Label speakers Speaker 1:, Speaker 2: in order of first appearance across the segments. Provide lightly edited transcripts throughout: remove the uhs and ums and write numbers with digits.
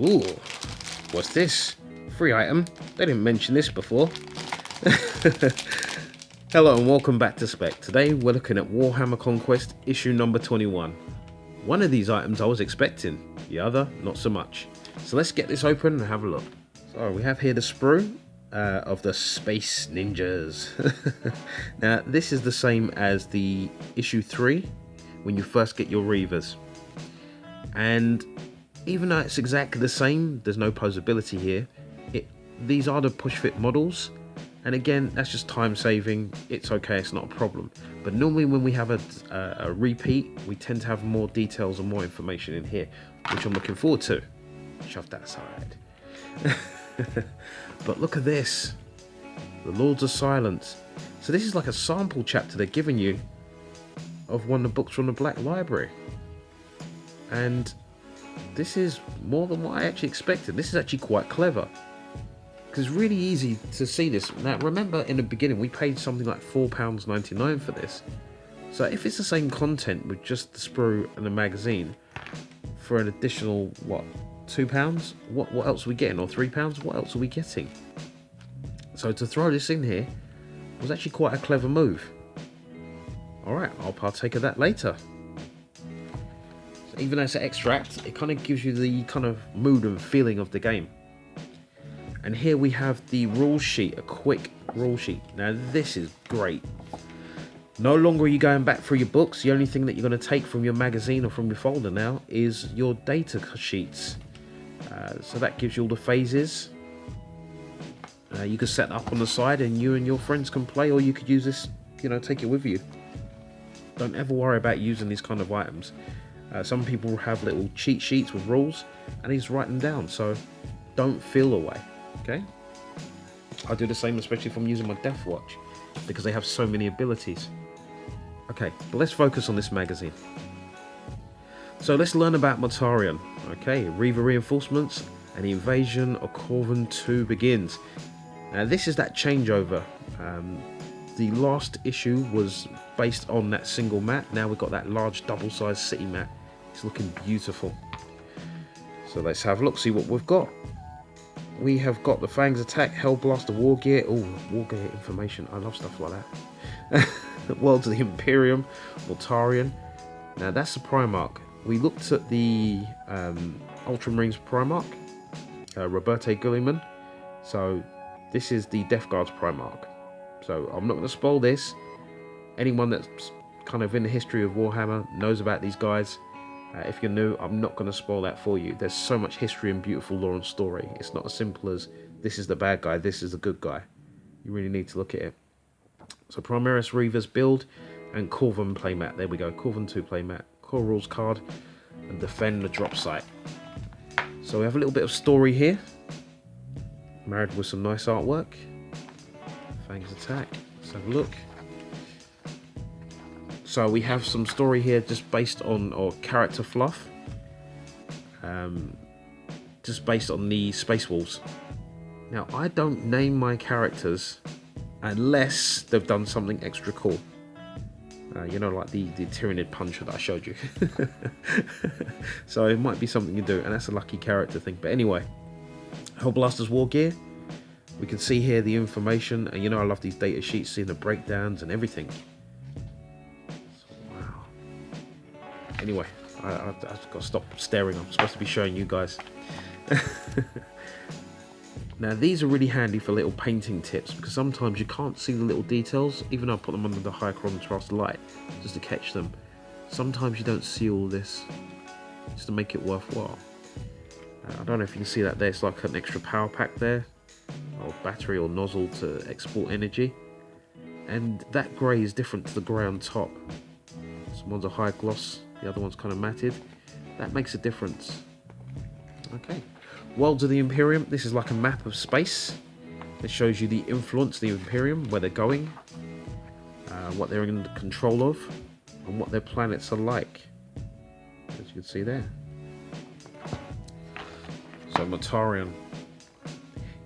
Speaker 1: Ooh, what's this? Free item. They didn't mention this before. Hello and welcome back to Spekd. Today we're looking at Warhammer Conquest issue number 21. One of these items I was expecting, the other not so much. So let's get this open and have a look. So we have here the sprue of the Space Ninjas. Now this is the same as the issue 3 when you first get your Reavers. And even though it's exactly the same, there's no posability here. These are the push fit models. And again, that's just time saving. It's okay, it's not a problem. But normally when we have a repeat, we tend to have more details and more information in here, which I'm looking forward to. Shove that aside. But look at this. The Lords of Silence. So this is like a sample chapter they're giving you of one of the books from the Black Library. And this is more than what I actually expected. This is actually quite clever. Because it's really easy to see this. Now remember in the beginning we paid something like £4.99 for this. So if it's the same content with just the sprue and the magazine for an additional, what, £2? What else are we getting? Or £3? What else are we getting? So to throw this in here was actually quite a clever move. Alright, I'll partake of that later. So even though it's an extract, it kind of gives you the kind of mood and feeling of the game. And here we have the rule sheet, a quick rule sheet. Now this is great. No longer are you going back through your books. The only thing that you're going to take from your magazine or from your folder now is your data sheets. So that gives you all the phases. You can set up on the side and you and your friends can play, or you could use this, take it with you. Don't ever worry about using these kind of items. Some people have little cheat sheets with rules and they just write them down, so don't feel away. Okay, I do the same, especially if I'm using my Death Watch, because they have so many abilities. Okay, but let's focus on this magazine. So let's learn about Mortarion. Okay, Reaver reinforcements and the invasion of Corvan 2 begins. Now this is that changeover. The last issue was based on that single map. Now we've got that large double-sized city map. It's looking beautiful. So let's have a look, see what we've got. We have got the Fangs Attack, Hellblaster War Gear. Oh, War Gear information. I love stuff like that. Worlds of the Imperium, Mortarion. Now that's the Primarch. We looked at the Ultramarines Primarch, Roberte Gulliman. So this is the Death Guard's Primarch. So I'm not going to spoil this. Anyone that's kind of in the history of Warhammer knows about these guys. If you're new, I'm not going to spoil that for you. There's so much history and beautiful lore and story. It's not as simple as this is the bad guy, this is the good guy. You really need to look at it. So Primaris Reavers build and Corvan playmat. There we go, Corvan 2 playmat. Core rules card and defend the drop site. So we have a little bit of story here, married with some nice artwork. Fangs Attack. Let's have a look. So we have some story here just based on, or character fluff, just based on the Space Wolves. Now I don't name my characters unless they've done something extra cool. Like the Tyrannid Puncher that I showed you. So it might be something you do, and that's a lucky character thing. But anyway, Hellblaster's War Gear. We can see here the information, and I love these data sheets, seeing the breakdowns and everything. Anyway, I've got to stop staring. I'm supposed to be showing you guys. Now these are really handy for little painting tips, because sometimes you can't see the little details, even though I put them under the high contrast light just to catch them. Sometimes you don't see all this, just to make it worthwhile. I don't know if you can see that there. It's like an extra power pack there, or battery or nozzle to export energy. And that grey is different to the grey on top. Some one's a high gloss, the other one's kind of matted. That makes a difference. Okay. Worlds of the Imperium. This is like a map of space. It shows you the influence of the Imperium, where they're going, what they're in control of, and what their planets are like. As you can see there. So Mortarion.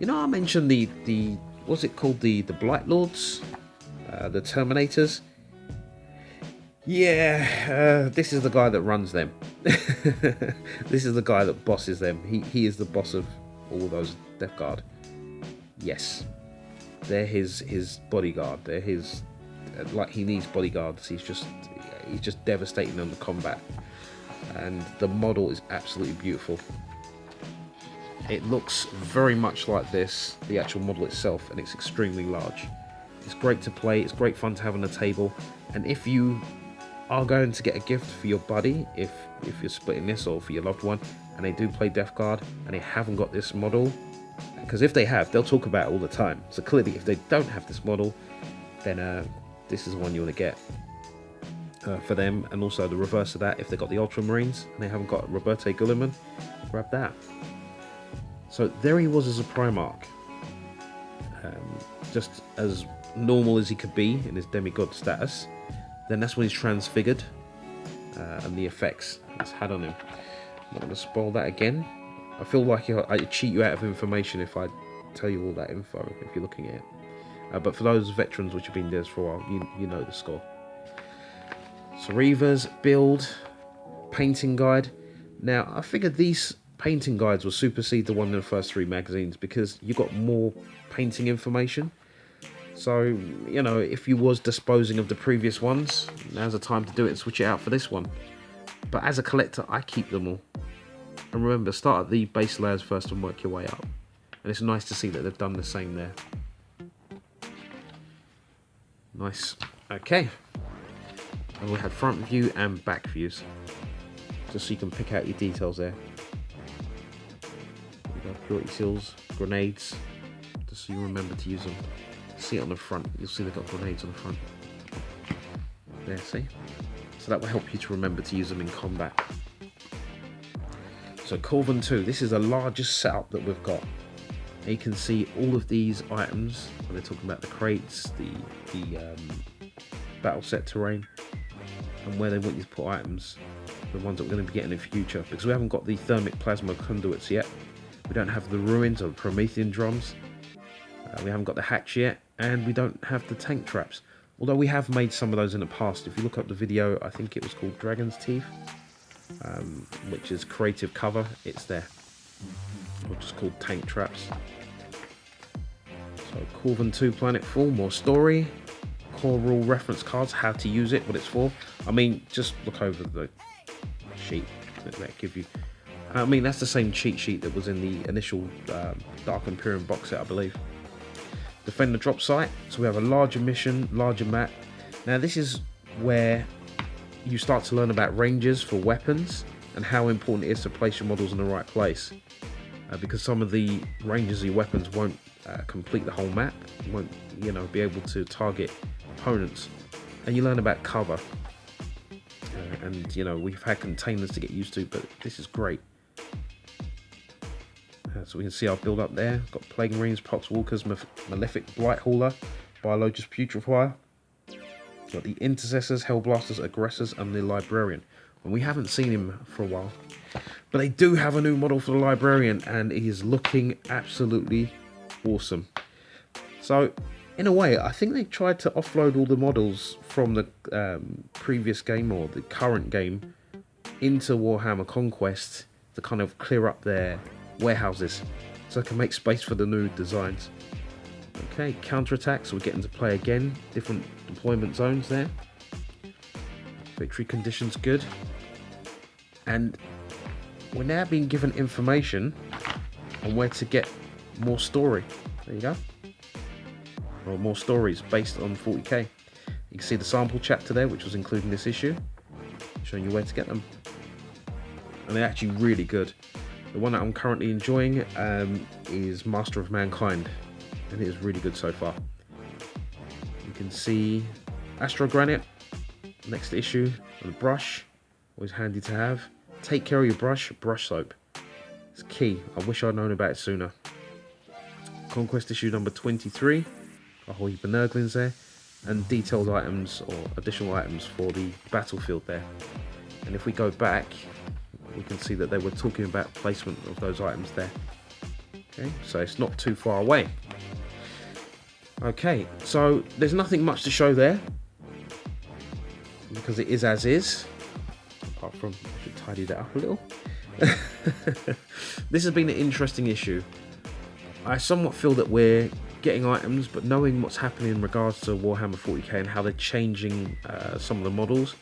Speaker 1: I mentioned the what's it called? The Blight Lords? The Terminators. Yeah, this is the guy that runs them. This is the guy that bosses them. He is the boss of all those Death Guard. Yes, they're his bodyguard. They're his, like, he needs bodyguards. He's just devastating on the combat, and the model is absolutely beautiful. It looks very much like this, the actual model itself, and it's extremely large. It's great to play. It's great fun to have on the table, and if you are going to get a gift for your buddy, if you're splitting this, or for your loved one, and they do play Death Guard and they haven't got this model, because if they have, they'll talk about it all the time. So clearly, if they don't have this model, then this is the one you want to get for them. And also the reverse of that, if they've got the Ultramarines and they haven't got Roberto Guilliman, grab that. So there he was as a Primarch, just as normal as he could be in his demigod status. Then that's when he's transfigured, and the effects it's had on him. I'm not going to spoil that again. I feel like I cheat you out of information if I tell you all that info, if you're looking at it. But for those veterans which have been there for a while, you know the score. Reaver's build, painting guide. Now, I figured these painting guides will supersede the one in the first 3 magazines, because you got more painting information. So, you know, if you was disposing of the previous ones, now's the time to do it and switch it out for this one. But as a collector, I keep them all. And remember, start at the base layers first and work your way up. And it's nice to see that they've done the same there. Nice. Okay. And we had front view and back views, just so you can pick out your details there. We got purity seals, grenades, just so you remember to use them. See it on the front, you'll see they've got grenades on the front. There, see? So that will help you to remember to use them in combat. So Corvin 2, this is the largest setup that we've got. And you can see all of these items when they're talking about the crates, the battle set terrain, and where they want you to put items, the ones that we're going to be getting in the future, because we haven't got the thermic plasma conduits yet. We don't have the ruins or the Promethean drums. We haven't got the hatch yet, and we don't have the tank traps. Although we have made some of those in the past. If you look up the video, I think it was called Dragon's Teeth, which is creative cover. It's there. Or just called tank traps. So Corvin 2 Planetfall, more story. Core rule reference cards, how to use it, what it's for. I mean, just look over the sheet that give you. I mean, that's the same cheat sheet that was in the initial Dark Imperium box set, I believe. Defend the drop site. So we have a larger mission, larger map. Now this is where you start to learn about ranges for weapons and how important it is to place your models in the right place. Because some of the ranges of your weapons won't complete the whole map. You won't, you know, be able to target opponents. And you learn about cover. And, you know, we've had containers to get used to, but this is great. So we can see our build up there. Got Plague Marines, Pox Walkers, Malefic Blight Hauler, Biologus Putrefier. Got the Intercessors, Hellblasters, Aggressors, and the Librarian. And we haven't seen him for a while. But they do have a new model for the Librarian, and he is looking absolutely awesome. So, in a way, I think they tried to offload all the models from the previous game, or the current game, into Warhammer Conquest to kind of clear up their warehouses, so they can make space for the new designs. Okay, counterattack, so we're getting to play again. Different deployment zones there. Victory conditions good. And we're now being given information on where to get more story. There you go. Or more stories based on 40k. You can see the sample chapter there, which was included in this issue, showing you where to get them. And they're actually really good. The one that I'm currently enjoying is Master of Mankind, and it is really good so far. You can see Astro Granite, next issue, and a brush, always handy to have. Take care of your brush soap. It's key. I wish I'd known about it sooner. Conquest issue number 23, a whole heap of Nurglings there, and detailed items or additional items for the battlefield there. And if we go back, we can see that they were talking about placement of those items there. Okay, so it's not too far away. Okay, so there's nothing much to show there, because it is as is, apart from, I should tidy that up a little. This has been an interesting issue. I somewhat feel that we're getting items, but knowing what's happening in regards to Warhammer 40k and how they're changing some of the models,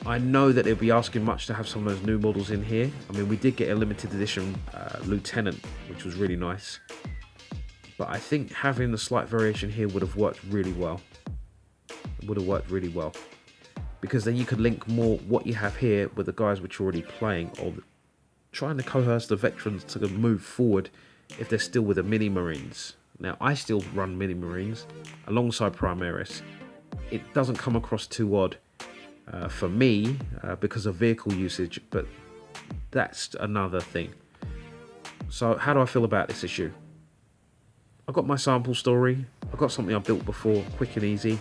Speaker 1: I know that they'll be asking much to have some of those new models in here. I mean, we did get a limited edition Lieutenant, which was really nice. But I think having the slight variation here would have worked really well. It would have worked really well. Because then you could link more what you have here with the guys which are already playing, or trying to coerce the veterans to move forward if they're still with the Mini Marines. Now, I still run Mini Marines alongside Primaris. It doesn't come across too odd for me because of vehicle usage, but that's another thing. So how do I feel about this issue? I've got my sample story. I've got something I built before, quick and easy.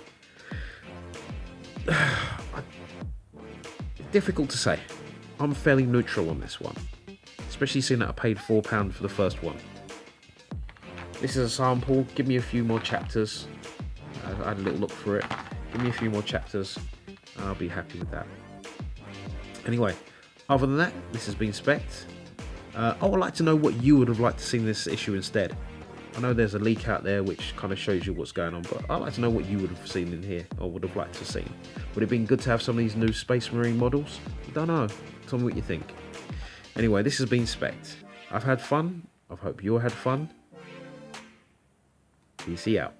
Speaker 1: Difficult to say. I'm fairly neutral on this one, especially seeing that I paid £4 for the first one. This is a sample. Give me a few more chapters. I had a little look for it. Give me a few more chapters and I'll be happy with that. Anyway, other than that, this has been Spekd. I would like to know what you would have liked to see in this issue instead. I know there's a leak out there which kind of shows you what's going on, but I'd like to know what you would have seen in here, or would have liked to see. Would it have been good to have some of these new Space Marine models? I don't know. Tell me what you think. Anyway, this has been Spekd. I've had fun. I hope you all had fun. Peace out.